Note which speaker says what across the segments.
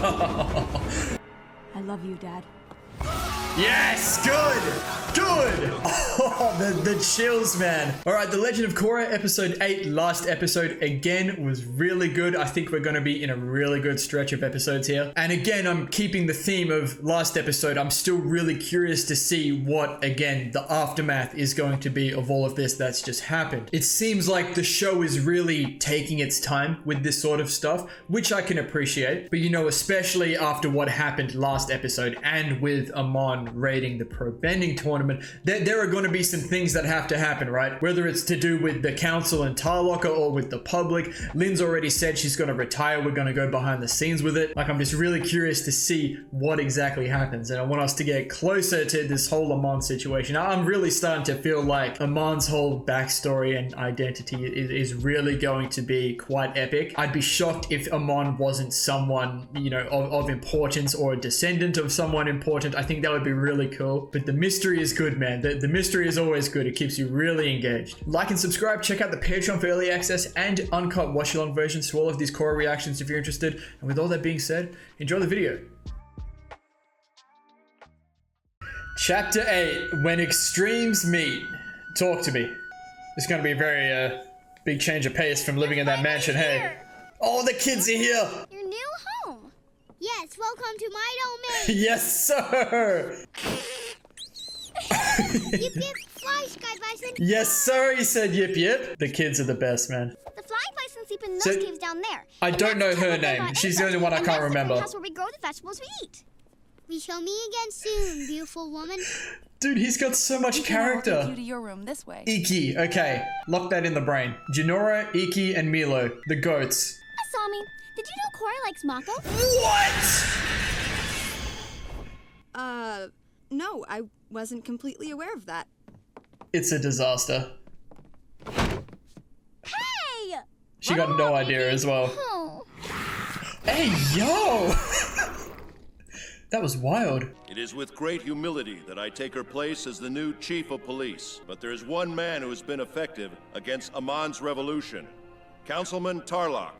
Speaker 1: I love you, Dad.
Speaker 2: Yes, good, good. Oh, the chills, man. All right, The Legend of Korra, episode 8, last episode, again, was really good. I think we're going to be in a really good stretch of episodes here. And again, I'm keeping the theme of last episode. I'm still really curious to see what, again, the aftermath is going to be of all of this that's just happened. It seems like the show is really taking its time with this sort of stuff, which I can appreciate. But, you know, especially after what happened last episode and with Amon raiding the pro bending tournament, there are going to be some things that have to happen, right? Whether it's to do with the council and TARLOCK or with the public. Lynn's already said she's going to retire. We're going to go behind the scenes with it. Like, I'm just really curious to see what exactly happens, and I want us to get closer to this whole Amon situation. I'm really starting to feel like Amon's whole backstory and identity is really going to be quite epic. I'd be shocked if Amon wasn't someone, you know, of importance or a descendant of someone important. I think that would be really cool. But the mystery is good, man. The mystery is always good. It keeps you really engaged. Like and subscribe. Check out the Patreon for early access and uncut watch-along versions to all of these Korra reactions if you're interested. And with all that being said, enjoy the video. Chapter 8, When Extremes Meet. Talk to me. It's going to be a very big change of pace from living in that mansion. Hey. Oh, the kids are here.
Speaker 3: Your new home. Yes, welcome to my domain.
Speaker 2: Yes, sir.
Speaker 3: Yip yip, fly, Sky Bison.
Speaker 2: Yes, sir, he said yip yip. The kids are the best, man.
Speaker 3: The fly bison sleep in those caves down there.
Speaker 2: I don't know her name. She's the only one I can't remember.
Speaker 3: That's where we grow the vegetables we eat. We shall meet again soon, beautiful woman.
Speaker 2: Dude, he's got so much character.
Speaker 1: I'll take you to your room this way.
Speaker 2: Iki, okay. Lock that in the brain. Jinora, Iki, and Milo, the goats.
Speaker 3: Asami, did you know Korra likes Mako?
Speaker 2: What?
Speaker 4: No, I wasn't completely aware of that.
Speaker 2: It's a disaster.
Speaker 3: Hey!
Speaker 2: She got no idea as well.
Speaker 3: Oh.
Speaker 2: Hey, yo! That was wild.
Speaker 5: It is with great humility that I take her place as the new chief of police. But there is one man who has been effective against Amon's revolution. Councilman TARLOCK.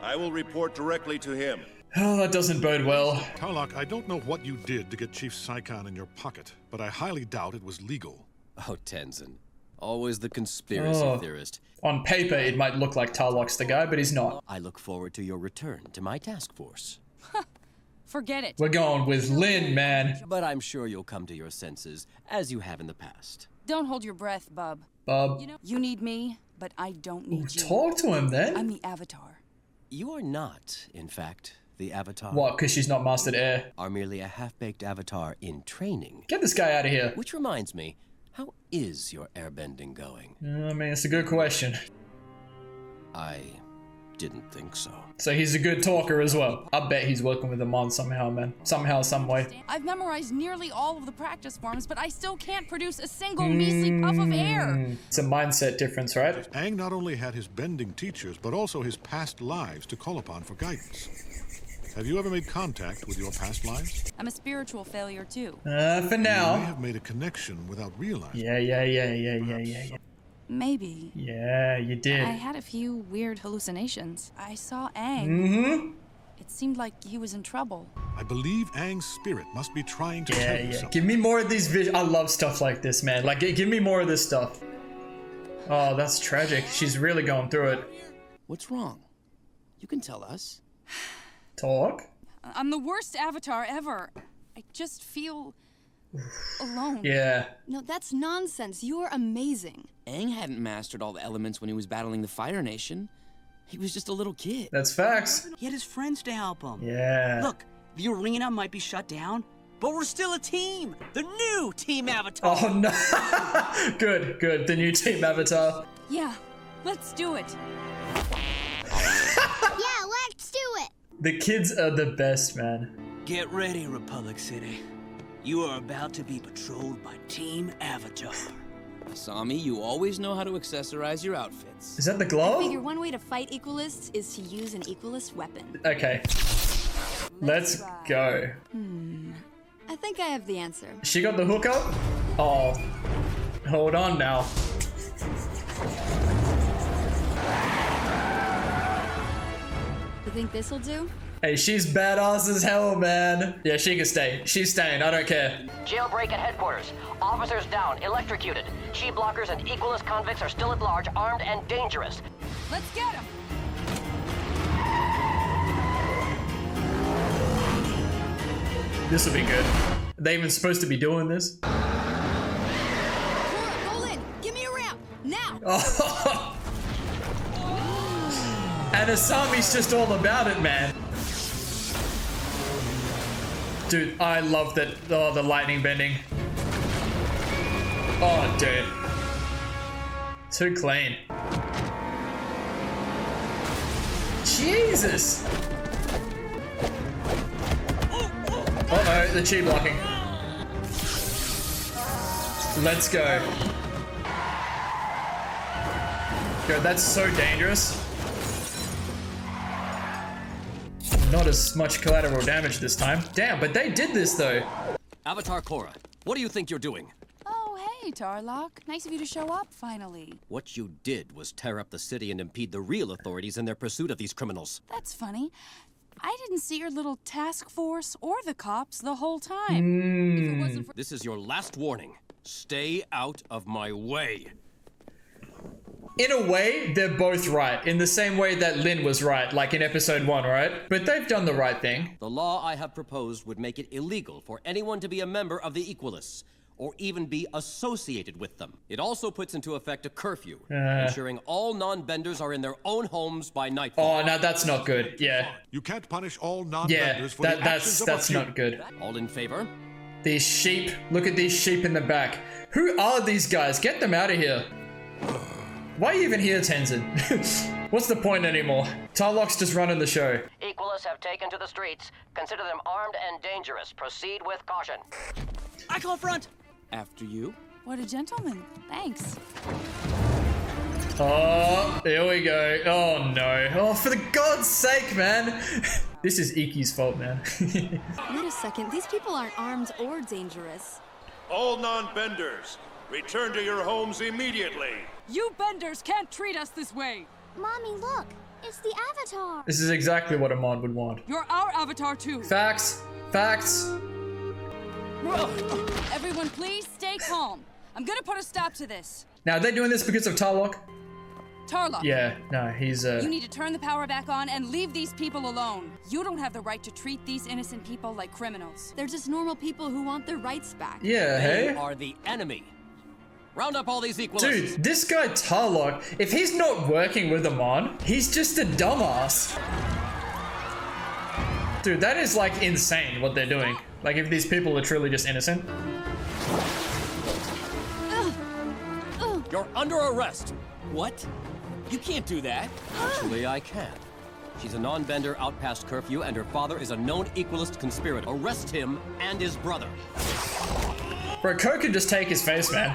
Speaker 5: I will report directly to him.
Speaker 2: Oh, that doesn't bode well.
Speaker 6: TARLOCK, I don't know what you did to get Chief Saikan in your pocket, but I highly doubt it was legal.
Speaker 7: Oh, Tenzin. Always the conspiracy theorist.
Speaker 2: On paper, it might look like TARLOCK's the guy, but he's not.
Speaker 7: I look forward to your return to my task force.
Speaker 1: Forget it.
Speaker 2: We're going with Lynn, man.
Speaker 7: But I'm sure you'll come to your senses, as you have in the past.
Speaker 1: Don't hold your breath, bub.
Speaker 2: Bub.
Speaker 1: You know, you need me, but I don't need you.
Speaker 2: Talk to him, then.
Speaker 1: I'm the Avatar.
Speaker 7: You are not, in fact, the Avatar.
Speaker 2: What, because she's not mastered air?
Speaker 7: Are merely a half-baked Avatar in training.
Speaker 2: Get this guy out of here.
Speaker 7: Which reminds me, how is your airbending going?
Speaker 2: I mean, it's a good question.
Speaker 7: I didn't think so.
Speaker 2: So he's a good talker as well. I bet he's working with Amon somehow, man. Somehow, some way.
Speaker 1: I've memorized nearly all of the practice forms, but I still can't produce a single measly puff of air.
Speaker 2: It's a mindset difference, right?
Speaker 6: Aang not only had his bending teachers, but also his past lives to call upon for guidance. Have you ever made contact with your past lives?
Speaker 1: I'm a spiritual failure, too.
Speaker 2: For
Speaker 6: You may
Speaker 2: now.
Speaker 6: have made a connection without realizing.
Speaker 2: Yeah.
Speaker 1: Maybe.
Speaker 2: Yeah, you did.
Speaker 1: I had a few weird hallucinations. I saw Aang.
Speaker 2: Mm-hmm.
Speaker 1: It seemed like he was in trouble.
Speaker 6: I believe Aang's spirit must be trying to tell you something.
Speaker 2: Give me more of these visions. I love stuff like this, man. Like, give me more of this stuff. Oh, that's tragic. She's really going through it.
Speaker 7: What's wrong? You can tell us.
Speaker 2: Talk?
Speaker 1: I'm the worst Avatar ever. I just feel alone.
Speaker 2: Yeah.
Speaker 4: No, that's nonsense. You're amazing.
Speaker 8: Aang hadn't mastered all the elements when he was battling the Fire Nation. He was just a little kid.
Speaker 2: That's facts.
Speaker 9: He had his friends to help him.
Speaker 2: Yeah.
Speaker 9: Look, the arena might be shut down, but we're still a team. The new Team Avatar.
Speaker 2: Oh, no. Good. The new Team Avatar.
Speaker 1: Yeah, let's do it.
Speaker 3: Yeah, let's do it.
Speaker 2: The kids are the best, man.
Speaker 9: Get ready, Republic City. You are about to be patrolled by Team Avatar.
Speaker 8: Asami, you always know how to accessorize your outfits.
Speaker 2: Is that the
Speaker 4: I
Speaker 2: glove?
Speaker 4: figure one way to fight equalists is to use an equalist weapon.
Speaker 2: Okay. Let's go.
Speaker 4: I think I have the answer.
Speaker 2: She got the hook up? Oh. Hold on now.
Speaker 4: You think this'll do?
Speaker 2: Hey, she's badass as hell, man. Yeah, she can stay. She's staying. I don't care.
Speaker 10: Jailbreak at headquarters. Officers down, electrocuted. Chi blockers and equalist convicts are still at large, armed and dangerous.
Speaker 1: Let's get him.
Speaker 2: This will be good. Are they even supposed to be doing this?
Speaker 1: Korra, roll in. Give me a ramp. Now.
Speaker 2: Oh. And Asami's just all about it, man. Dude, I love that. Oh, the lightning bending. Oh, dude. Too clean. Jesus. Uh-oh, the chi blocking. Let's go. Yo, that's so dangerous. Not as much collateral damage this time. Damn, but they did this though.
Speaker 7: Avatar Korra, what do you think you're doing?
Speaker 1: Oh, hey, Tarlock. Nice of you to show up, finally.
Speaker 7: What you did was tear up the city and impede the real authorities in their pursuit of these criminals.
Speaker 1: That's funny. I didn't see your little task force or the cops the whole time. If it wasn't for—
Speaker 7: This is your last warning. Stay out of my way.
Speaker 2: In a way, they're both right. In the same way that Lin was right, like in episode 1, right? But they've done the right thing.
Speaker 7: The law I have proposed would make it illegal for anyone to be a member of the Equalists, or even be associated with them. It also puts into effect a curfew, ensuring all non-benders are in their own homes by nightfall.
Speaker 2: Oh, no, that's not good. Yeah.
Speaker 6: You can't punish all non-benders for the actions of a
Speaker 2: that's
Speaker 6: few.
Speaker 2: not good.
Speaker 7: All in favor?
Speaker 2: These sheep. Look at these sheep in the back. Who are these guys? Get them out of here. Why are you even here, Tenzin? What's the point anymore? Tarlock's just running the show.
Speaker 10: Equalists have taken to the streets. Consider them armed and dangerous. Proceed with caution.
Speaker 9: I call front.
Speaker 7: After you?
Speaker 1: What a gentleman. Thanks.
Speaker 2: Oh, here we go. Oh no. Oh, for the God's sake, man. This is Iki's fault, man.
Speaker 4: Wait a second, these people aren't armed or dangerous.
Speaker 5: All non-benders, return to your homes immediately.
Speaker 1: You benders can't treat us this way.
Speaker 3: Mommy, look. It's the Avatar.
Speaker 2: This is exactly what Amon would want.
Speaker 1: You're our avatar too.
Speaker 2: Facts. Facts.
Speaker 1: Everyone, please stay calm. I'm gonna put a stop to this.
Speaker 2: Now, are they doing this because of Tarlock?
Speaker 1: Tarlock.
Speaker 2: Yeah, no, he's
Speaker 1: You need to turn the power back on and leave these people alone. You don't have the right to treat these innocent people like criminals.
Speaker 4: They're just normal people who want their rights back.
Speaker 2: Yeah,
Speaker 7: They
Speaker 2: hey?
Speaker 7: are the enemy. Round up all these Equalists.
Speaker 2: Dude, this guy Tarlock, if he's not working with Amon, he's just a dumbass. Dude, that is like insane what they're doing. Like if these people are truly just innocent.
Speaker 7: You're under arrest.
Speaker 9: What? You can't do that.
Speaker 7: Actually, I can. She's a non-bender out past curfew, and her father is a known Equalist conspirator. Arrest him and his brother.
Speaker 2: Bro, Ko could just take his face, man.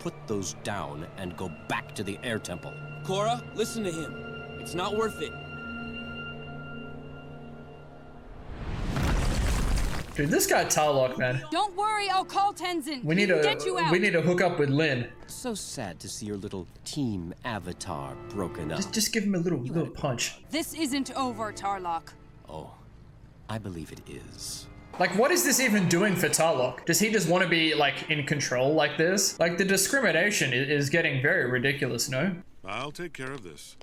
Speaker 7: Put those down and go back to the air temple.
Speaker 9: Korra, listen to him. It's not worth it.
Speaker 2: Dude, this guy Tarlock, man.
Speaker 1: Don't worry, I'll call Tenzin.
Speaker 2: We need
Speaker 1: He can get you out.
Speaker 2: to hook up with Lin.
Speaker 7: So sad to see your little team avatar broken up.
Speaker 2: Just give him a little punch.
Speaker 1: This isn't over, Tarlock.
Speaker 7: Oh, I believe it is.
Speaker 2: Like, what is this even doing for Tarlock? Does he just want to be, like, in control like this? Like, the discrimination is getting very ridiculous, no?
Speaker 6: I'll take care of this.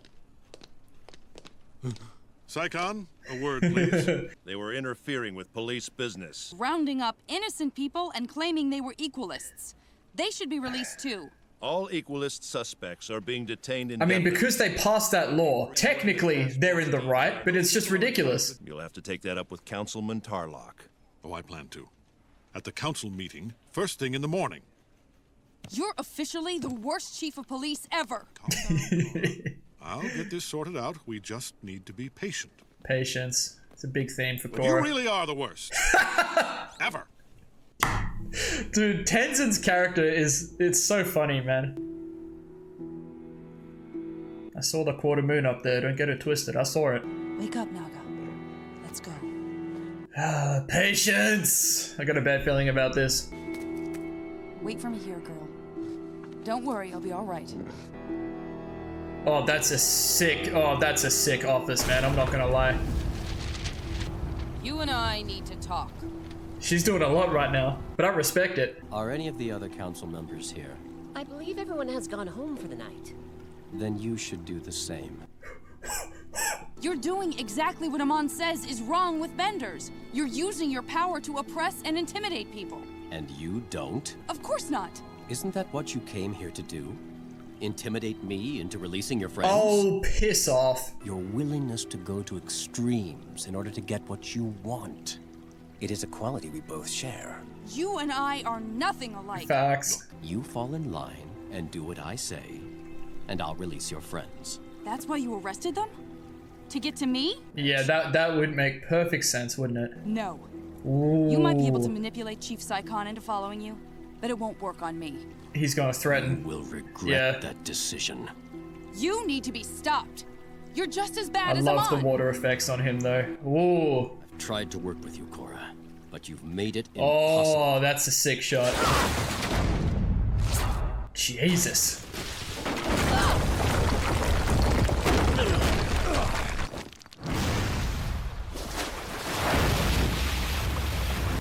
Speaker 6: Saikon, a word, please.
Speaker 5: They were interfering with police business.
Speaker 1: Rounding up innocent people and claiming they were equalists. They should be released too.
Speaker 5: All Equalist suspects are being detained in
Speaker 2: I mean,
Speaker 5: Denver.
Speaker 2: because they passed that law, technically they're in the right, but it's just ridiculous.
Speaker 5: You'll have to take that up with Councilman Tarlock.
Speaker 6: Oh, I plan to. At the council meeting, first thing in the morning.
Speaker 1: You're officially the worst chief of police ever.
Speaker 6: Calm down. I'll get this sorted out. We just need to be patient.
Speaker 2: Patience. It's a big theme for
Speaker 6: But you
Speaker 2: Korra.
Speaker 6: really are the worst. Ever.
Speaker 2: Dude, Tenzin's character it's so funny, man. I saw the quarter moon up there, don't get it twisted, I saw it.
Speaker 1: Wake up, Naga. Let's go.
Speaker 2: Patience! I got a bad feeling about this.
Speaker 1: Wait for me here, girl. Don't worry, I'll be all right.
Speaker 2: Oh, that's a sick office, man. I'm not gonna lie.
Speaker 1: You and I need to talk.
Speaker 2: She's doing a lot right now, but I respect it.
Speaker 7: Are any of the other council members here?
Speaker 10: I believe everyone has gone home for the night.
Speaker 7: Then you should do the same.
Speaker 1: You're doing exactly what Amon says is wrong with benders. You're using your power to oppress and intimidate people.
Speaker 7: And you don't?
Speaker 1: Of course not.
Speaker 7: Isn't that what you came here to do? Intimidate me into releasing your friends?
Speaker 2: Oh, piss off.
Speaker 7: Your willingness to go to extremes in order to get what you want. It is a quality we both share.
Speaker 1: You and I are nothing alike.
Speaker 2: Facts.
Speaker 7: You fall in line and do what I say, and I'll release your friends.
Speaker 1: That's why you arrested them? To get to me?
Speaker 2: Yeah, that would make perfect sense, wouldn't it?
Speaker 1: No.
Speaker 2: Ooh.
Speaker 1: You might be able to manipulate Chief Saikon into following you, but it won't work on me.
Speaker 2: He's gonna threaten.
Speaker 7: You will regret that decision.
Speaker 1: You need to be stopped. You're just as bad
Speaker 2: I
Speaker 1: as
Speaker 2: love
Speaker 1: Amon.
Speaker 2: the water effects on him, though. Ooh.
Speaker 7: I've tried to work with you, Korra, but you've made it
Speaker 2: Oh,
Speaker 7: impossible.
Speaker 2: that's a sick shot. Jesus.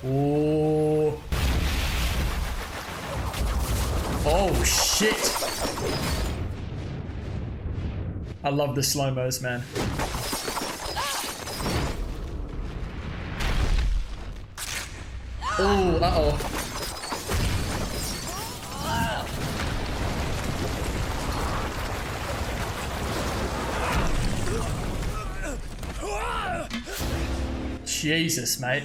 Speaker 2: Ooh. Oh, shit. I love the slow-mos, man. Ooh, uh-oh. Jesus, mate.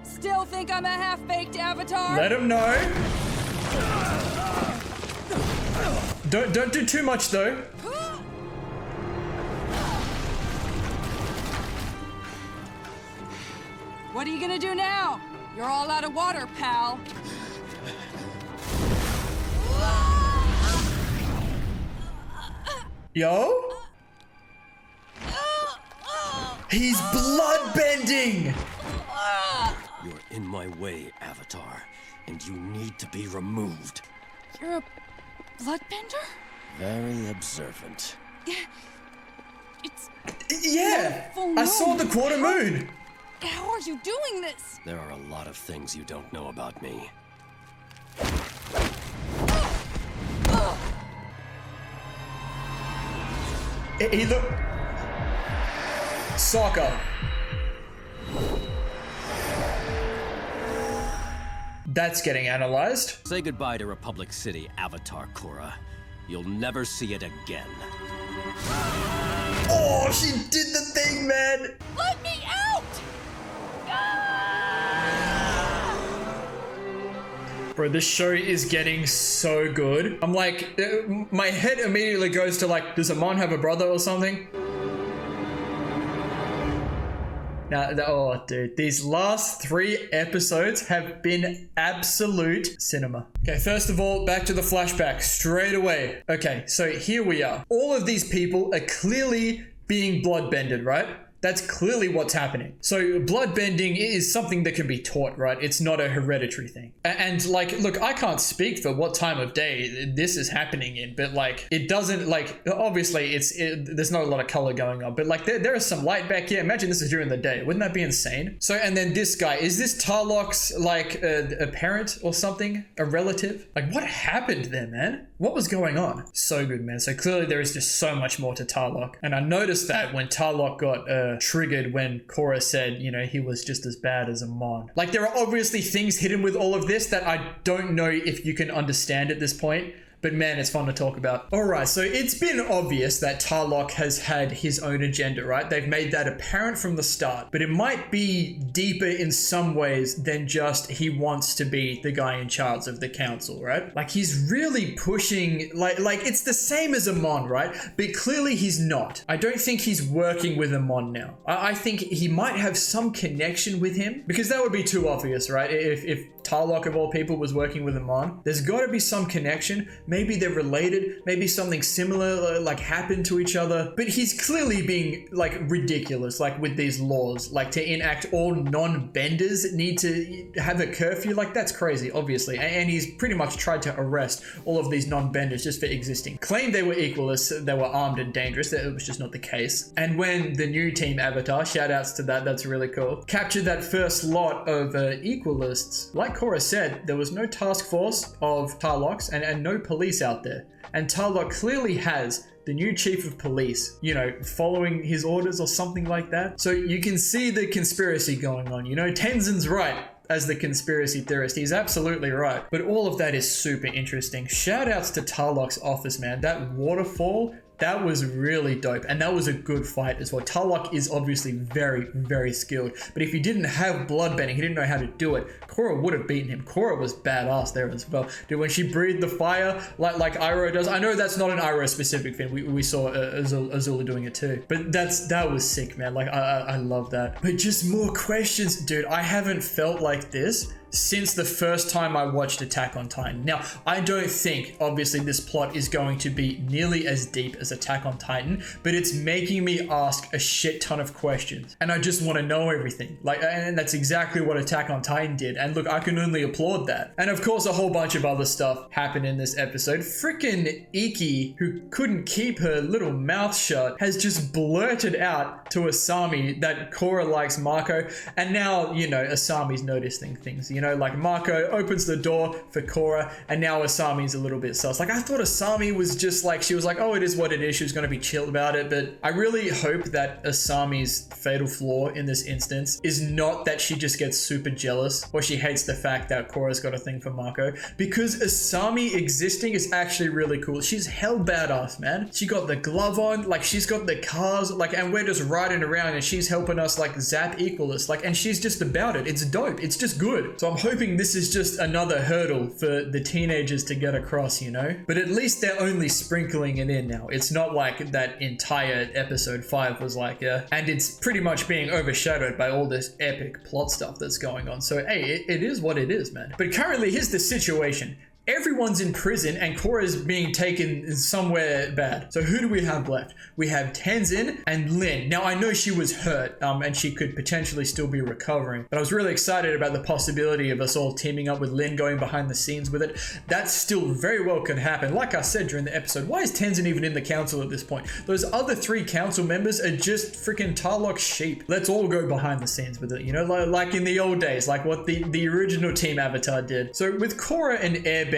Speaker 1: Still think I'm a half-baked avatar?
Speaker 2: Let him know. Don't do too much, though.
Speaker 1: What are you gonna do now? You're all out of water, pal.
Speaker 2: Yo? He's bloodbending!
Speaker 7: You're in my way, Avatar, and you need to be removed.
Speaker 1: You're a bloodbender?
Speaker 7: Very observant.
Speaker 1: It's
Speaker 2: Yeah!
Speaker 1: full
Speaker 2: I saw
Speaker 1: moon.
Speaker 2: the quarter moon!
Speaker 1: How are you doing this?
Speaker 7: There are a lot of things you don't know about me.
Speaker 2: He look. Soccer. That's getting analyzed.
Speaker 7: Say goodbye to Republic City, Avatar Korra. You'll never see it again.
Speaker 2: Oh, she did the thing, man!
Speaker 1: Let me out!
Speaker 2: Bro, this show is getting so good. I'm like, my head immediately goes to like, does Amon have a brother or something? Now, oh, dude, these last 3 episodes have been absolute cinema. Okay, first of all, back to the flashback straight away. Okay, so here we are. All of these people are clearly being bloodbended, right? That's clearly what's happening. So bloodbending is something that can be taught, right? It's not a hereditary thing. And like, look, I can't speak for what time of day this is happening in, but like, it doesn't like, obviously there's not a lot of color going on, but like there is some light back here. Imagine this is during the day. Wouldn't that be insane? So, and then this guy, is this TARLOCK's like a parent or something? A relative? Like what happened there, man? What was going on? So good, man. So clearly there is just so much more to TARLOCK. And I noticed that when TARLOCK got triggered when Korra said, you know, he was just as bad as Amon. Like there are obviously things hidden with all of this that I don't know if you can understand at this point. But man, it's fun to talk about. All right, so it's been obvious that TARLOCK has had his own agenda, right? They've made that apparent from the start, but it might be deeper in some ways than just he wants to be the guy in charge of the council, right? Like he's really pushing, like it's the same as Amon, right? But clearly he's not. I don't think he's working with Amon now. I think he might have some connection with him because that would be too obvious, right? If Tarlok of all people was working with Amon. There's got to be some connection. Maybe they're related. Maybe something similar like happened to each other. But he's clearly being like ridiculous, like with these laws, like to enact all non-benders need to have a curfew. Like that's crazy, obviously. And he's pretty much tried to arrest all of these non-benders just for existing. Claimed they were equalists, they were armed and dangerous. That was just not the case. And when the new team Avatar, shout outs to that, that's really cool, captured that first lot of equalists, like Korra said, there was no task force of Tarlocks and no police out there. And Tarlok clearly has the new chief of police, you know, following his orders or something like that. So you can see the conspiracy going on. You know, Tenzin's right as the conspiracy theorist. He's absolutely right. But all of that is super interesting. Shout outs to Tarlok's office, man. That waterfall, that was really dope. And that was a good fight as well. Tarlok is obviously very, very skilled. But if he didn't have bloodbending, he didn't know how to do it, Korra would have beaten him. Korra was badass there as well. Dude, when she breathed the fire like Iroh does, I know that's not an Iroh specific thing. We saw Azula doing it too. But that was sick, man. Like, I love that. But just more questions. Dude, I haven't felt like this since the first time I watched Attack on Titan. Now, I don't think, obviously, this plot is going to be nearly as deep as Attack on Titan, but it's making me ask a shit ton of questions. And I just want to know everything. Like, and that's exactly what Attack on Titan did. And look, I can only applaud that. And of course, a whole bunch of other stuff happened in this episode. Frickin' Iki, who couldn't keep her little mouth shut, has just blurted out to Asami that Korra likes Mako. And now, you know, Asami's noticing things. You know, like Mako opens the door for Korra, and now Asami's a little bit sus. Like, I thought Asami was just like, she was like, oh, it is what it is. She was going to be chill about it. But I really hope that Asami's fatal flaw in this instance is not that she just gets super jealous or she hates the fact that Korra's got a thing for Mako, because Asami existing is actually really cool. She's hell badass, man. She got the glove on, like she's got the cars, like, and we're just riding around and she's helping us like zap equalists, like, and she's just about it. It's dope. It's just good. So I'm hoping this is just another hurdle for the teenagers to get across, you know? But at least they're only sprinkling it in now. It's not like that entire episode 5 was like, and it's pretty much being overshadowed by all this epic plot stuff that's going on. So hey, it is what it is, man. But currently, here's the situation. Everyone's in prison and Korra's being taken somewhere bad. So who do we have left? We have Tenzin and Lin. Now I know she was hurt and she could potentially still be recovering, but I was really excited about the possibility of us all teaming up with Lin, going behind the scenes with it. That still very well could happen. Like I said during the episode, why is Tenzin even in the council at this point? Those other 3 council members are just freaking Tarlok sheep. Let's all go behind the scenes with it, you know, like in the old days, like what the original Team Avatar did. So with Korra and Airbending,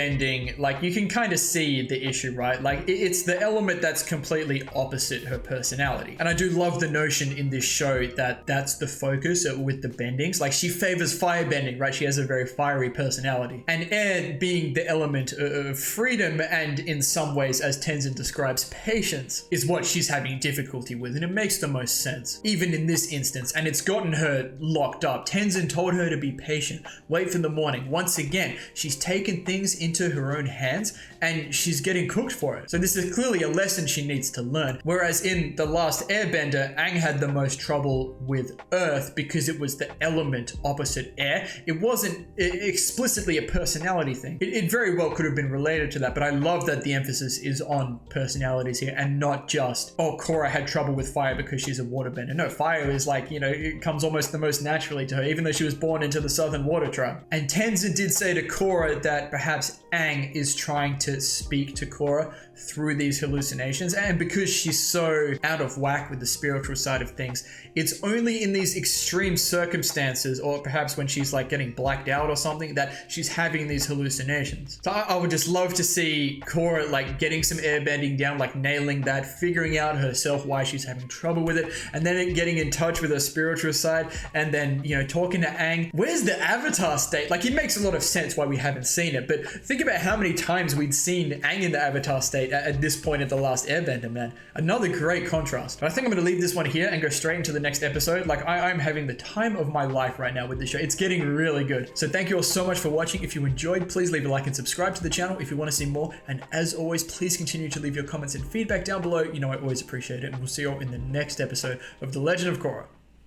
Speaker 2: like you can kind of see the issue, right? Like it's the element that's completely opposite her personality. And I do love the notion in this show that that's the focus with the bendings. Like she favors fire bending, right? She has a very fiery personality. And air being the element of freedom and in some ways, as Tenzin describes, patience is what she's having difficulty with. And it makes the most sense, even in this instance. And it's gotten her locked up. Tenzin told her to be patient, wait for the morning. Once again, she's taken things into her own hands and she's getting cooked for it. So this is clearly a lesson she needs to learn. Whereas in the last Airbender, Aang had the most trouble with earth because it was the element opposite air. It wasn't explicitly a personality thing. It very well could have been related to that, but I love that the emphasis is on personalities here and not just, oh, Korra had trouble with fire because she's a waterbender. No, fire is like, you know, it comes almost the most naturally to her, even though she was born into the Southern Water Tribe. And Tenzin did say to Korra that perhaps Aang is trying to speak to Korra through these hallucinations, and because she's so out of whack with the spiritual side of things, it's only in these extreme circumstances, or perhaps when she's like getting blacked out or something, that she's having these hallucinations. So I would just love to see Korra like getting some airbending down, like nailing that, figuring out herself why she's having trouble with it, and then getting in touch with her spiritual side, and then, you know, talking to Aang. Where's the Avatar state? Like, it makes a lot of sense why we haven't seen it, but think about how many times we'd seen Aang in the Avatar state at this point at the last Airbender, man. Another great contrast. But I think I'm going to leave this one here and go straight into the next episode. Like, I'm having the time of my life right now with this show. It's getting really good. So thank you all so much for watching. If you enjoyed, please leave a like and subscribe to the channel if you want to see more. And as always, please continue to leave your comments and feedback down below. You know, I always appreciate it. And we'll see you all in the next episode of The Legend of Korra.